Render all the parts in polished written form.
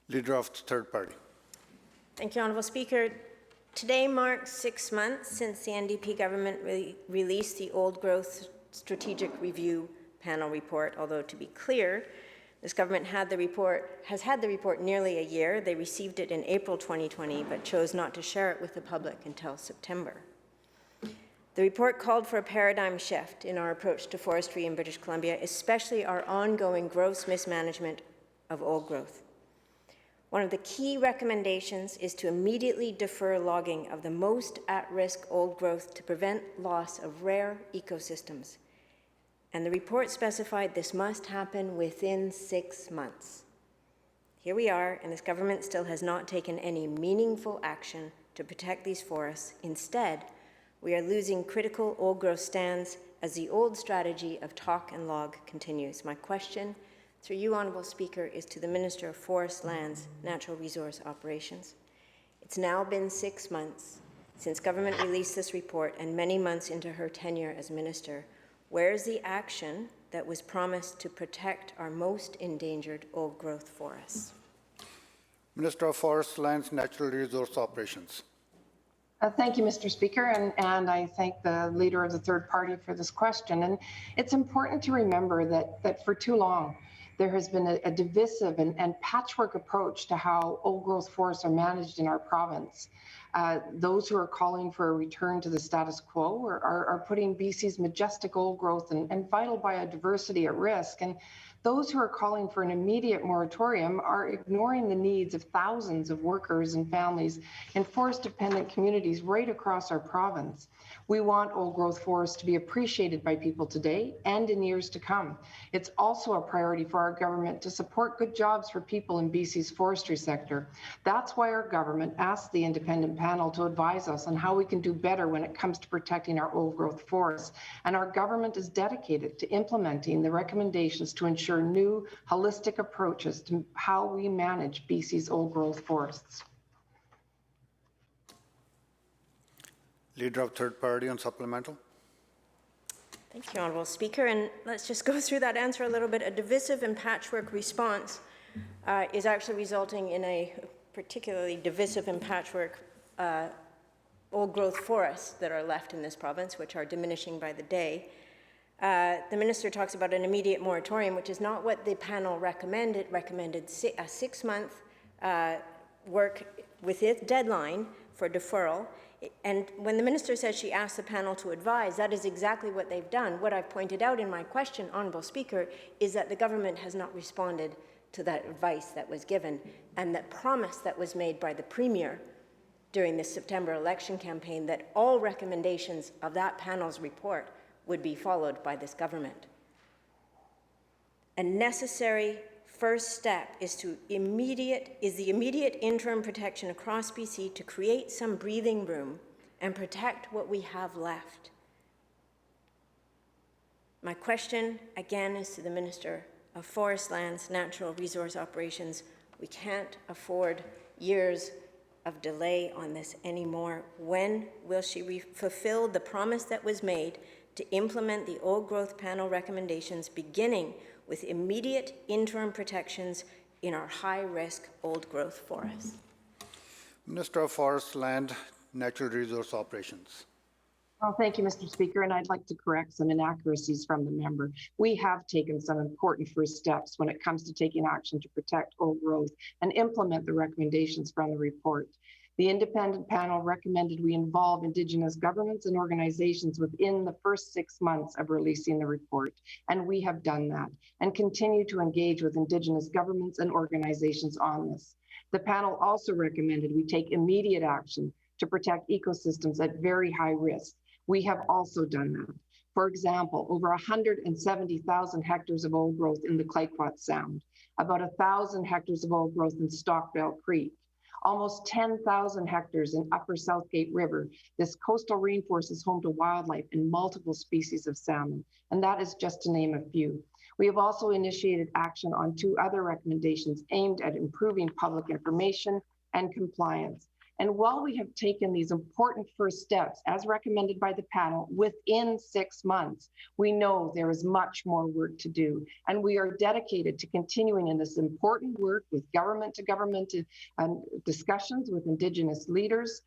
Leader of the third party. Thank you, Honourable Speaker. Today marks 6 months since the NDP government released the Old Growth Strategic Review Panel report, although to be clear, this government has had the report nearly a year. They received it in April 2020, but chose not to share it with the public until September. The report called for a paradigm shift in our approach to forestry in British Columbia, especially our ongoing gross mismanagement of old growth. One of the key recommendations is to immediately defer logging of the most at-risk old growth to prevent loss of rare ecosystems. And the report specified this must happen within 6 months. Here we are, and this government still has not taken any meaningful action to protect these forests. Instead, we are losing critical old growth stands as the old strategy of talk and log continues. My question, through you, Honourable Speaker, is to the Minister of Forest, Lands, Natural Resource Operations. It's now been 6 months since government released this report and many months into her tenure as Minister. Where is the action that was promised to protect our most endangered old growth forests? Minister of Forest, Lands, Natural Resource Operations. Thank you, Mr. Speaker, and I thank the Leader of the third party for this question. And it's important to remember that for too long, there has been a divisive and patchwork approach to how old growth forests are managed in our province. Those who are calling for a return to the status quo are putting BC's majestic old growth and vital biodiversity at risk. And those who are calling for an immediate moratorium are ignoring the needs of thousands of workers and families in forest-dependent communities right across our province. We want old growth forests to be appreciated by people today and in years to come. It's also a priority for our government to support good jobs for people in BC's forestry sector. That's why our government asked the independent panel to advise us on how we can do better when it comes to protecting our old growth forests. And our government is dedicated to implementing the recommendations to ensure new holistic approaches to how we manage BC's old growth forests. Leader of third party on supplemental. Thank you, Honourable Speaker. And let's just go through that answer a little bit. A divisive and patchwork response is actually resulting in a particularly divisive and patchwork old growth forests that are left in this province, which are diminishing by the day. The Minister talks about an immediate moratorium, which is not what the panel recommended. It recommended a 6-month work with its deadline for deferral. And when the Minister says she asked the panel to advise, that is exactly what they've done. What I've pointed out in my question, Honourable Speaker, is that the government has not responded to that advice that was given and that promise that was made by the Premier during the September election campaign that all recommendations of that panel's report would be followed by this government. A necessary first step is the immediate interim protection across BC to create some breathing room and protect what we have left. My question again is to the Minister of Forest, Lands, Natural Resource Operations. We can't afford years of delay on this anymore. When will she fulfill the promise that was made to implement the old growth panel recommendations, beginning with immediate interim protections in our high-risk old growth forests? Minister of Forest, Land, Natural Resource Operations. Well, thank you, Mr. Speaker, and I'd like to correct some inaccuracies from the member. We have taken some important first steps when it comes to taking action to protect old growth and implement the recommendations from the report. The independent panel recommended we involve Indigenous governments and organizations within the first 6 months of releasing the report, and we have done that and continue to engage with Indigenous governments and organizations on this. The panel also recommended we take immediate action to protect ecosystems at very high risk. We have also done that. For example, over 170,000 hectares of old growth in the Clayoquot Sound, about 1,000 hectares of old growth in Stockdale Creek, almost 10,000 hectares in Upper Southgate River. This coastal rainforest is home to wildlife and multiple species of salmon, and that is just to name a few. We have also initiated action on 2 other recommendations aimed at improving public information and compliance. And while we have taken these important first steps, as recommended by the panel, within 6 months, we know there is much more work to do. And we are dedicated to continuing in this important work with government to government discussions with Indigenous leaders,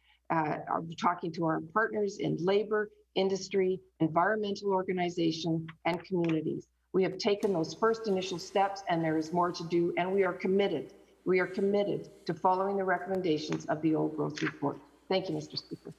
talking to our partners in labor, industry, environmental organization, and communities. We have taken those first initial steps, and there is more to do, and we are committed. We are committed to following the recommendations of the Old Growth Report. Thank you, Mr. Speaker.